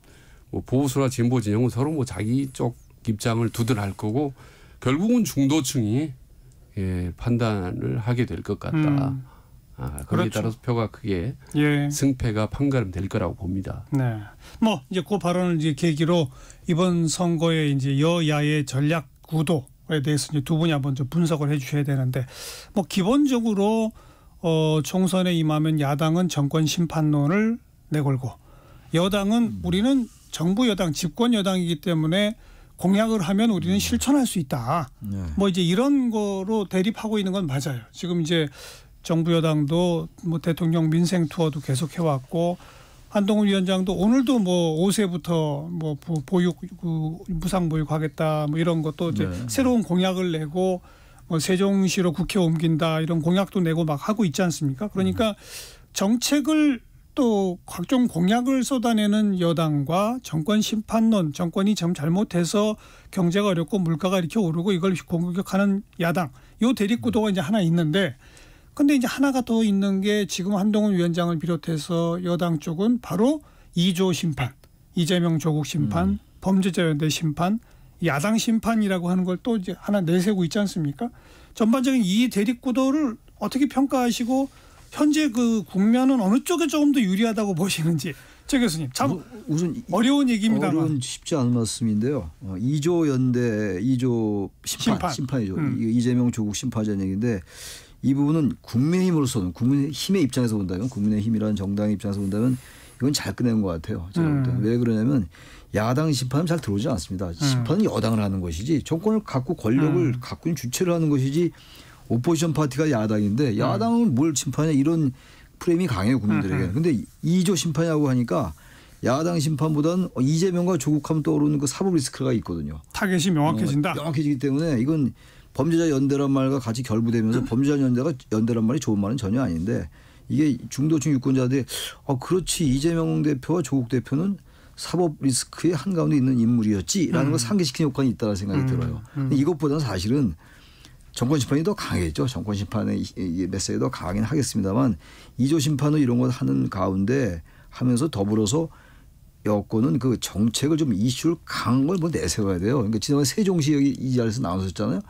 뭐 보수나 진보 진영은 서로 뭐 자기 쪽 입장을 두들 할 거고 결국은 중도층이 판단을 하게 될 것 같다. 거기에 그렇죠. 따라서 표가 크게 승패가 판가름 될 거라고 봅니다. 네. 뭐 이제 그 발언을 이제 계기로 이번 선거의 이제 여야의 전략 구도에 대해서 이제 두 분이 한번 좀 분석을 해주셔야 되는데 뭐 기본적으로 총선에 임하면 야당은 정권 심판론을 내걸고 여당은 우리는 정부 여당 집권 여당이기 때문에 공약을 하면 우리는 실천할 수 있다. 네. 뭐 이제 이런 거로 대립하고 있는 건 맞아요. 지금 이제 정부 여당도 뭐 대통령 민생 투어도 계속 해왔고 한동훈 위원장도 오늘도 뭐 5세부터 뭐 보육 무상 보육하겠다 뭐 이런 것도 이제 네. 새로운 공약을 내고 뭐 세종시로 국회 옮긴다 이런 공약도 내고 막 하고 있지 않습니까? 그러니까 정책을 또 각종 공약을 쏟아내는 여당과 정권 심판론, 정권이 좀 잘못해서 경제가 어렵고 물가가 이렇게 오르고 이걸 공격하는 야당, 요 대립구도가 이제 하나 있는데, 근데 이제 하나가 더 있는 게 지금 한동훈 위원장을 비롯해서 여당 쪽은 바로 2조 심판, 이재명 조국 심판, 범죄자연대 심판, 야당 심판이라고 하는 걸 또 이제 하나 내세우고 있지 않습니까? 전반적인 이 대립구도를 어떻게 평가하시고 현재 그 국면은 어느 쪽에 조금 더 유리하다고 보시는지 최 교수님 참 우선 어려운 얘기입니다만 어려운 쉽지 않은 말씀인데요. 2조 연대 2조 심판이죠. 이재명 조국 심판이라는 얘기인데 이 부분은 국민의힘으로서는 국민의힘의 입장에서 본다면 국민의힘이라는 정당의 입장에서 본다면 이건 잘 끝낸 것 같아요. 제가 볼 때는. 왜 그러냐면 야당 심판은 잘 들어오지 않습니다. 심판은 여당을 하는 것이지 정권을 갖고 권력을 갖고 있는 주체를 하는 것이지 오포지션 파티가 야당인데 야당은 뭘 심판이냐 이런 프레임이 강해요 국민들에게. 그런데 2조 심판이라고 하니까 야당 심판보다는 이재명과 조국하면 떠오르는 그 사법 리스크가 있거든요. 타겟이 명확해진다. 명확해지기 때문에 이건 범죄자 연대란 말과 같이 결부되면서 범죄자 연대란 말이 좋은 말은 전혀 아닌데 이게 중도층 유권자들이 그렇지 이재명 대표와 조국 대표는 사법 리스크의 한가운데 있는 인물이었지라는 걸 상기시키는 효과가 있다는 생각이 들어요. 근데 이것보다는 사실은 정권 심판이 더 강했죠. 정권 심판의 메시지가 더 강하긴 하겠습니다만 2조 심판으로 이런 걸 하는 가운데 하면서 더불어서 여권은 그 정책을 좀 이슈를 강한 걸 뭐 내세워야 돼요. 그러니까 지난번에 세종시 여기 이 자리에서 나왔었잖아요.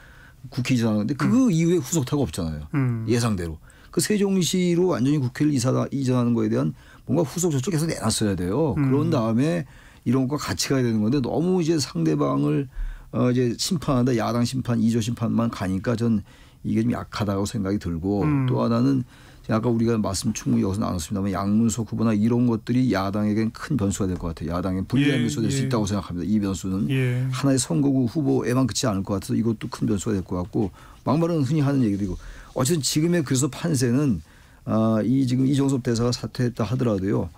국회 이전하는데 그 이후에 후속타가 없잖아요. 예상대로. 그 세종시로 완전히 국회를 이전하는 거에 대한 뭔가 후속 조치를 계속 내놨어야 돼요. 그런 다음에 이런 것과 같이 가야 되는 건데 너무 이제 상대방을 이제 심판하다 야당 심판 2조 심판만 가니까 전 이게 좀 약하다고 생각이 들고 또 하나는 아까 우리가 말씀 충분히 여기서 나눴습니다만 양문석 후보나 이런 것들이 야당에겐 큰 변수가 될 것 같아요. 야당에 불리한 변수가 될 수 있다고 생각합니다. 이 변수는 하나의 선거구 후보에만 그치지 않을 것 같아서 이것도 큰 변수가 될 것 같고 막말은 흔히 하는 얘기도 어쨌든 지금의 그래서 판세는 이 지금 이종섭 대사가 사퇴했다 하더라도요.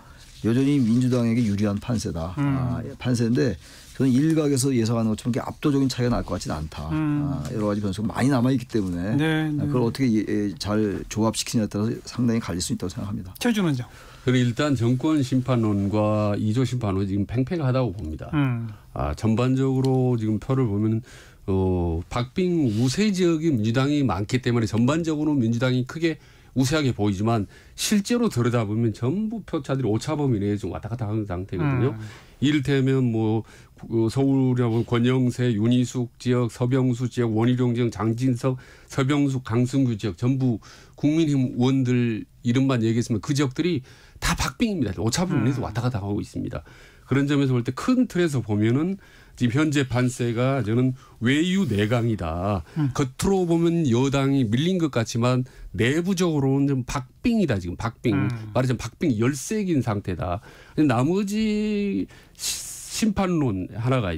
여전히 민주당에게 유리한 판세다. 판세인데 저는 일각에서 예상하는 것처럼 압도적인 차이가 날 것 같지는 않다. 여러 가지 변수가 많이 남아있기 때문에 그걸 어떻게 잘 조합시키냐에 따라서 상당히 갈릴 수 있다고 생각합니다. 최준 원장. 일단 정권 심판론과 2조 심판론 지금 팽팽하다고 봅니다. 전반적으로 지금 표를 보면 박빙 우세 지역이 민주당이 많기 때문에 전반적으로 민주당이 크게 우세하게 보이지만 실제로 들여다보면 전부 표차들이 오차 범위 내에 좀 왔다 갔다 하는 상태거든요. 이를테면 뭐 서울이라고 권영세, 윤희숙 지역, 서병수 지역, 원희룡 지역, 장진석, 서병수, 강승규 지역 전부 국민의힘 의원들 이름만 얘기했으면 그 지역들이 다 박빙입니다. 오차 범위 내에서 왔다 갔다 하고 있습니다. 그런 점에서 볼 때 큰 틀에서 보면은 지금 현재 판세가 저는 외유 내강이다. 겉으로 보면 여당이 밀린 것 같지만 내부적으로는 좀 박빙이다. 지금 박빙. 말하자면 박빙 열세긴 상태다. 나머지 심판론 하나가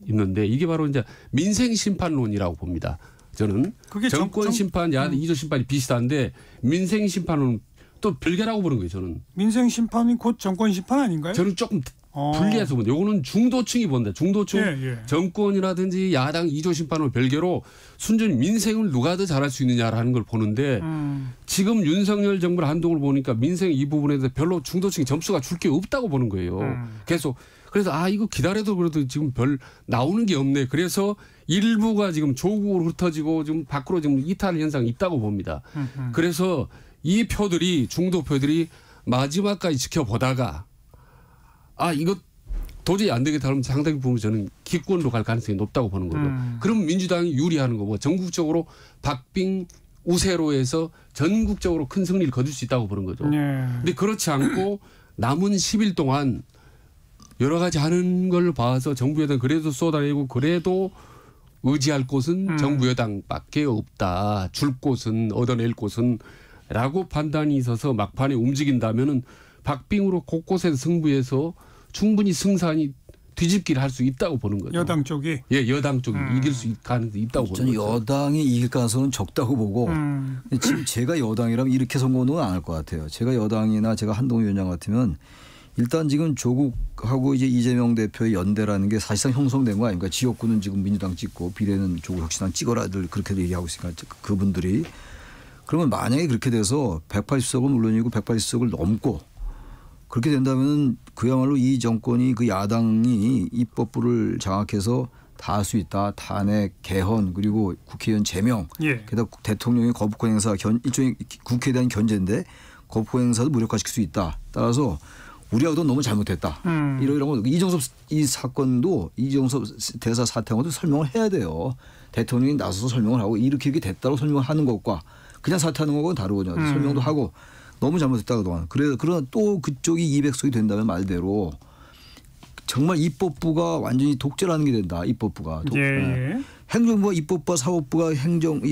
있는데 이게 바로 이제 민생 심판론이라고 봅니다. 저는 그게 정권 심판, 2조 심판이 비슷한데 민생 심판은 또 별개라고 보는 거예요. 저는. 민생 심판이 곧 정권 심판 아닌가요? 저는 조금 분리해서 본다. 요거는 중도층이 본다. 중도층 정권이라든지 야당 2조 심판을 별개로 순전히 민생을 누가 더 잘할 수 있느냐라는 걸 보는데 지금 윤석열 정부를 한동을 보니까 민생 이 부분에 대해서 별로 중도층이 점수가 줄 게 없다고 보는 거예요. 계속. 그래서 이거 기다려도 그래도 지금 별 나오는 게 없네. 그래서 일부가 지금 조국으로 흩어지고 지금 밖으로 지금 이탈 현상이 있다고 봅니다. 그래서 이 표들이 중도 표들이 마지막까지 지켜보다가 이거 도저히 안 되겠다 하면 상당히 보면 저는 기권으로 갈 가능성이 높다고 보는 거죠. 그럼 민주당이 유리하는 거고 전국적으로 박빙 우세로 해서 전국적으로 큰 승리를 거둘 수 있다고 보는 거죠. 그런데 그렇지 않고 남은 10일 동안 여러 가지 하는 걸 봐서 정부 여당 그래도 쏟아내고 그래도 의지할 곳은 정부 여당밖에 없다. 줄 곳은 얻어낼 곳은 라고 판단이 있어서 막판에 움직인다면은 박빙으로 곳곳에서 승부해서 충분히 승산이 뒤집기를 할 수 있다고 보는 거죠. 여당 쪽이. 예, 여당 쪽이 이길 수 가능성이 있다고 보는 저는 거죠. 여당이 이길 가능성은 적다고 보고 지금 제가 여당이라면 이렇게 선거운동은 안 할 것 같아요. 제가 여당이나 제가 한동훈 위원장 같으면 일단 지금 조국하고 이제 이재명 대표의 연대라는 게 사실상 형성된 거 아닙니까? 지역구는 지금 민주당 찍고 비례는 조국혁신당 찍어라들 그렇게 얘기하고 있으니까 그분들이 그러면 만약에 그렇게 돼서 180석은 물론이고 180석을 넘고 그렇게 된다면 그야말로 이 정권이 그 야당이 입법부를 장악해서 다 할 수 있다. 탄핵, 개헌 그리고 국회의원 제명 예. 게다가 대통령의 거부권 행사 일종의 국회에 대한 견제인데 거부권 행사도 무력화시킬 수 있다. 따라서 우리하고도 너무 잘못했다. 이런 거 이정섭 이 사건도 이정섭 대사 사퇴한 것도 설명을 해야 돼요. 대통령이 나서서 설명을 하고 이렇게 됐다고 설명하는 것과 그냥 사퇴하는 거하고는 다르거든요. 설명도 하고 너무 잘못했다 그동안. 그러나 또 그쪽이 200석이 된다면 말대로 정말 입법부가 완전히 독재라는 게 된다. 입법부가. 예. 행정부와 입법부와 사법부가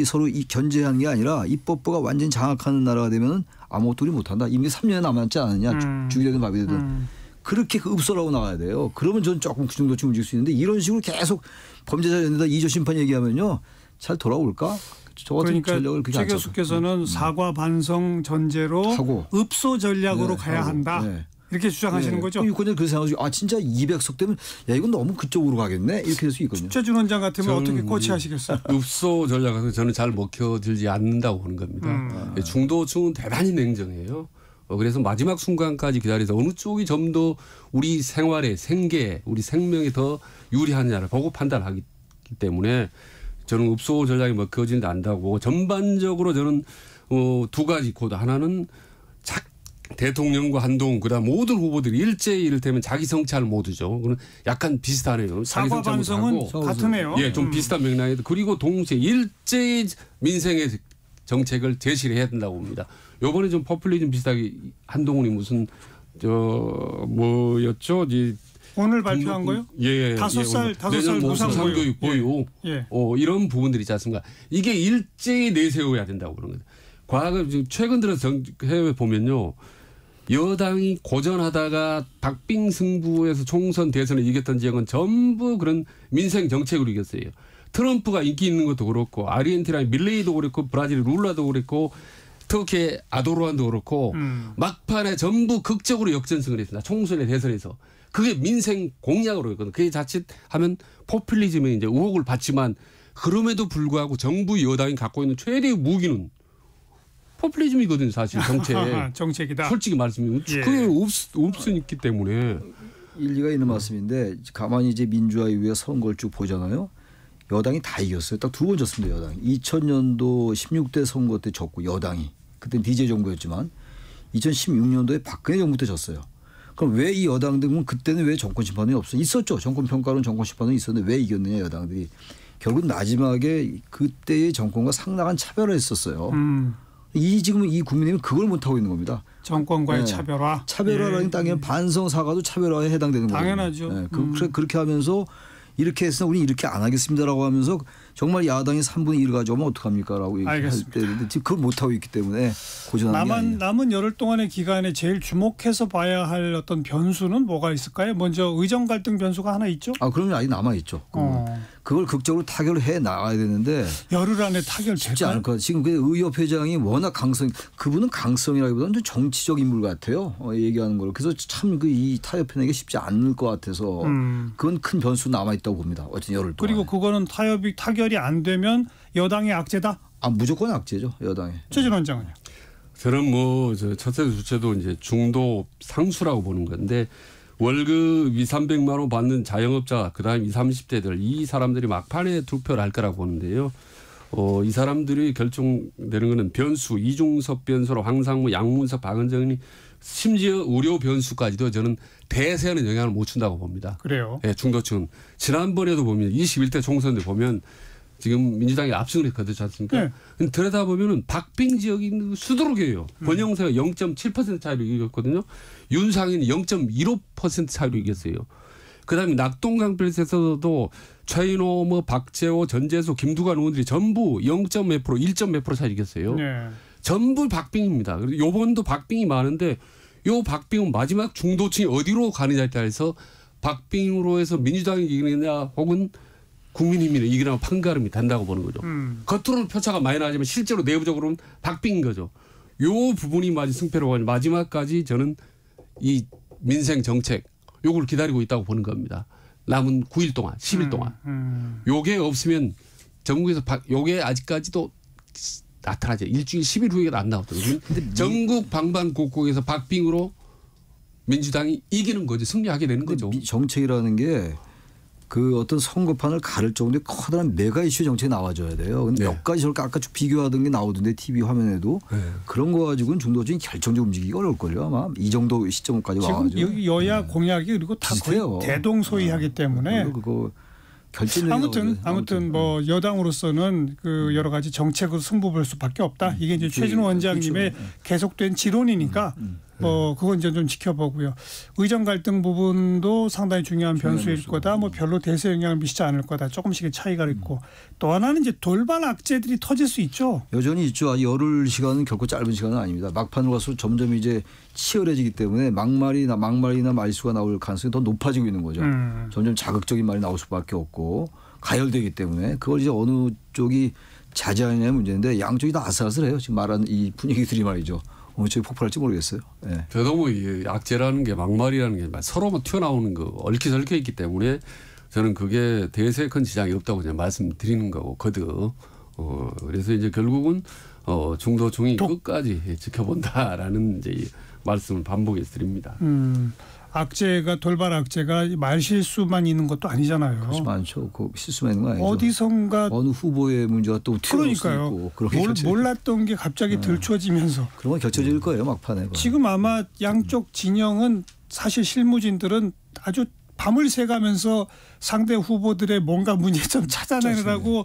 서로 견제하는 게 아니라 입법부가 완전히 장악하는 나라가 되면 아무것도 우리 못한다. 이미 3년 남았지 않느냐. 죽이 되든 밥이 되든. 그렇게 읍설하고 나가야 돼요. 그러면 저는 조금 그 정도쯤 움직일 수 있는데 이런 식으로 계속 범죄자 연대다 2조 심판 얘기하면요. 잘 돌아올까? 저 같은 전략을 그러니까 최 교수께서는 사과 반성 전제로 하고. 읍소 전략으로 가야 하고. 한다. 네. 이렇게 주장하시는 거죠? 유권자 그래서 생각하죠. 아 진짜 200석 되면 야 이건 너무 그쪽으로 가겠네 이렇게 될 수 있거든요. 최준 원장 같으면 어떻게 코치하시겠어요? 읍소 전략은 저는 잘 먹혀들지 않는다고 보는 겁니다. 중도층은 대단히 냉정해요. 그래서 마지막 순간까지 기다려서 어느 쪽이 좀 더 우리 생활에 생계, 우리 생명에 더 유리하느냐를 보고 판단하기 때문에 저는 읍소 전략이 먹혀지지 않는다고 전반적으로 저는 두 가지 코드 하나는 대통령과 한동훈 그다음 모든 후보들이 일제히 이를테면 자기 성찰 모드죠. 그건 약간 비슷하네요. 사과 반성은 같으네요. 예, 좀 비슷한 맥락에도 그리고 동시에 일제히 민생의 정책을 제시를 해야 된다고 봅니다. 이번에 좀 포퓰리즘 비슷하게 한동훈이 무슨 뭐였죠? 오늘 발표한 거요? 예, 5살 무상교육 보유. 예. 이런 부분들이 있지 않습니까? 이게 일제히 내세워야 된다고 그런 거예요. 과거 지금 최근 들어서 해외 보면요. 여당이 고전하다가 박빙승부에서 총선 대선에 이겼던 지역은 전부 그런 민생 정책으로 이겼어요. 트럼프가 인기 있는 것도 그렇고 아르헨티나의 밀레이도 그렇고 브라질 룰라도 그렇고 터키의 아도르안도 그렇고 막판에 전부 극적으로 역전승을 했습니다. 총선의 대선에서. 그게 민생 공약으로 했거든요. 그게 자칫하면 포퓰리즘에 이제 의혹을 받지만 그럼에도 불구하고 정부 여당이 갖고 있는 최대의 무기는 포퓰리즘이거든요. 사실 정책이다. 솔직히 말씀드리면 그게 없으니까 때문에. 일리가 있는 말씀인데 가만히 이제 민주화 이후에 선거를 쭉 보잖아요. 여당이 다 이겼어요. 딱 두 번 졌습니다. 여당이. 2000년도 16대 선거 때 졌고 여당이. 그때는 DJ 정부였지만 2016년도에 박근혜 정부 때 졌어요. 그럼 왜 이 여당들은 그때는 왜 정권 심판이 없어요? 있었죠. 정권 평가론 정권 심판은 있었는데 왜 이겼느냐 여당들이. 결국 마지막에 그때의 정권과 상당한 차별을 했었어요. 지금 이 국민의힘은 그걸 못하고 있는 겁니다. 정권과의 차별화. 차별화라는 땅에는 반성 사과도 차별화에 해당되는 거예요. 당연하죠. 그렇게 하면서 이렇게 해서 우리 이렇게 안 하겠습니다라고 하면서 정말 야당이 3분의 1 가져오면 어떡합니까라고 얘기할 때 지금 그걸 못하고 있기 때문에 고전하는 게 아니에요. 남은 열흘 동안의 기간에 제일 주목해서 봐야 할 어떤 변수는 뭐가 있을까요? 먼저 의정 갈등 변수가 하나 있죠? 그러면 아직 남아있죠. 그걸 극적으로 타결을 해 나가야 되는데 열흘 안에 타결 쉽지 않을 것 같아요. 지금 그 의협 회장이 워낙 그분은 강성이라기보다는 좀 정치적 인물 같아요. 얘기하는 걸. 그래서 참 이 타협해내기 쉽지 않을 것 같아서 그건 큰 변수 남아있다고 봅니다. 어쨌든 열흘 동안. 그리고 그거는 타결이 안 되면 여당의 악재다? 무조건 악재죠. 여당의. 최준 원장은요? 저는 첫째 둘째도 이제 중도 상수라고 보는 건데 월급 200~300만 원 받는 자영업자 그다음 20, 30대들 이 사람들이 막판에 투표를 할 거라고 보는데요. 이 사람들이 결정되는 거는 변수 이중섭 변수로 황상무 양문석 박은정이 심지어 의료 변수까지도 저는 대세에는 영향을 못 준다고 봅니다. 그래요? 네, 중도층은. 지난번에도 보면 21대 총선에 보면 지금 민주당이 압승을 했거든요. 않습니까? 네. 들여다보면 박빙 지역이 수두룩이에요. 권영세가 0.7% 차이로 이겼거든요. 윤상현이 0.15% 차이로 이겼어요. 그다음에 낙동강변에서도 최인호, 박재호, 전재수, 김두관 의원들이 전부 0.몇 프로, 1.몇 프로 차이 이겼어요. 네. 전부 박빙입니다. 그리고 이번도 박빙이 많은데 이 박빙은 마지막 중도층이 어디로 가느냐에 따라서 박빙으로 해서 민주당이 이기느냐 혹은 국민의힘이 이기느냐 판가름이 된다고 보는 거죠. 겉으로는 표차가 많이 나지만 실제로 내부적으로는 박빙인 거죠. 요 부분이 승패로 가는 마지막까지 저는 이 민생 정책 요걸 기다리고 있다고 보는 겁니다. 남은 9일 동안 10일 동안 요게 없으면 전국에서 요게 아직까지도 나타나죠. 일주일 10일 후에 안 나오거든요. 전국 방방곡곡에서 박빙으로 민주당이 이기는 거죠. 승리하게 되는 거죠. 정책이라는 게 그 어떤 선거판을 가를 정도의 커다란 메가 이슈 정책이 나와줘야 돼요. 근데 몇 가지 저렇게 아까 쭉 비교하던 게 나오던데 TV 화면에도 그런 거 가지고는 중도적인 결정적 움직이기가 어려울걸요. 아마 이 정도 시점까지 와가지고. 지금 여야 공약이 그리고 다 비슷해요. 거의 대동소이하기 때문에. 그거 아무튼 뭐 여당으로서는 그 여러 가지 정책으로 승부 볼 수밖에 없다. 이게 이제 최진호 원장님의 계속된 지론이니까 뭐 그건 이제 좀 지켜보고요. 의정 갈등 부분도 상당히 중요한 변수일 거다. 뭐 별로 대세 영향을 미치지 않을 거다. 조금씩의 차이가 있고 또 하나는 이제 돌발 악재들이 터질 수 있죠. 여전히 있죠. 아직 열흘 시간은 결코 짧은 시간은 아닙니다. 막판으로 갈수록 점점 이제 치열해지기 때문에 막말이나 말수가 나올 가능성이 더 높아지고 있는 거죠. 점점 자극적인 말이 나올 수밖에 없고 가열되기 때문에 그걸 이제 어느 쪽이 자제하느냐의 문제인데 양쪽이 다 아슬아슬해요. 지금 말하는 이 분위기들이 말이죠. 어느 쪽이 폭발할지 모르겠어요. 네. 저도 뭐 악재라는 게 막말이라는 게 서로만 튀어나오는 거 얽혀 있기 때문에 저는 그게 대세에 큰 지장이 없다고 그냥 말씀드리는 거고 거듭. 그래서 이제 결국은 중도 중이 끝까지 지켜본다라는 이제 말씀을 반복해서 드립니다. 악재가 돌발 악재가 말실수만 있는 것도 아니잖아요. 그렇지 많죠. 그 실수만 있는 거 아니죠. 어디선가 어느 후보의 문제가 또 튀어나올 수 있고. 몰랐던 게 갑자기 들춰지면서. 그런 건 겹쳐질 거예요. 막판에. 지금 아마 양쪽 진영은 사실 실무진들은 아주 밤을 새가면서 상대 후보들의 뭔가 문제점 찾아내느라고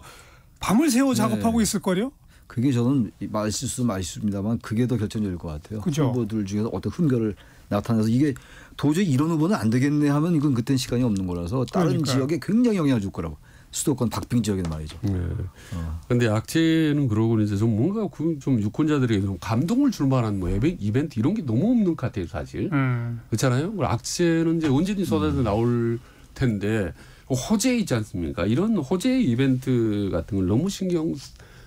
밤을 새워 작업하고 있을 거요. 그게 저는 말실수입니다만 그게 더 결정적일 것 같아요. 그죠? 후보들 중에서 어떤 흠결을 나타내서 이게 도저히 이런 후보는 안 되겠네 하면 이건 그땐 시간이 없는 거라서 다른 지역에 굉장히 영향을 줄 거라고. 수도권 박빙 지역에는 말이죠. 그런데 악재는 그러고 이제 좀 뭔가 좀 유권자들에게 좀 감동을 줄 만한 뭐 이벤트 이런 게 너무 없는 것 같아요, 사실. 그렇잖아요. 악재는 이제 언제든지 쏟아져 나올 텐데 호재 있지 않습니까? 이런 호재 이벤트 같은 걸 너무 신경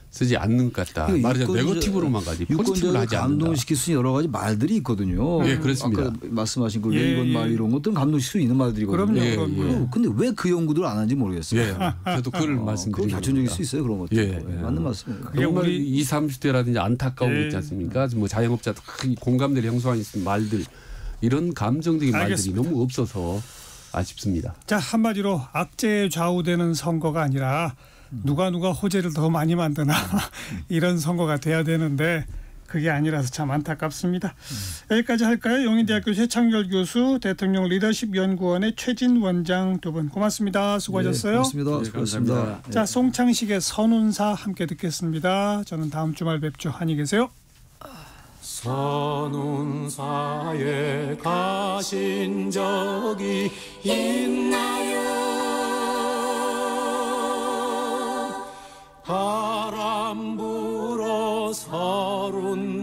쓰지 않는 것 같다. 말하자면 네거티브로만 가지 포지티브를 하지 않는다. 감동시킬 수 있는 여러 가지 말들이 있거든요. 네, 그렇습니다. 아까 말씀하신 그 레이건 말 이런 것들은 감동시킬 수 있는 말들이거든요. 그럼요. 근데 왜 그 연구들을 안 하는지 모르겠어요. 저도 그걸 말씀드립니다. 그건 결정적일 수 있어요. 그런 것들. 맞는 말씀이에요. 정말 20, 30대라든지 안타까운 거 있지 않습니까? 뭐 자영업자들 공감대를 형성하는 말들 이런 감정적인 말들이 너무 없어서 아쉽습니다. 자, 한마디로 악재에 좌우되는 선거가 아니라 누가 호재를 더 많이 만드나 이런 선거가 돼야 되는데 그게 아니라서 참 안타깝습니다. 여기까지 할까요? 용인대학교 최창결 교수, 대통령 리더십 연구원의 최진 원장 두 분 고맙습니다. 수고하셨어요. 고맙습니다. 수고하셨습니다. 자, 송창식의 선운사 함께 듣겠습니다. 저는 다음 주말 뵙죠. 안녕히 계세요. 선운사에 가신 적이 있나요? 바람 불어 서른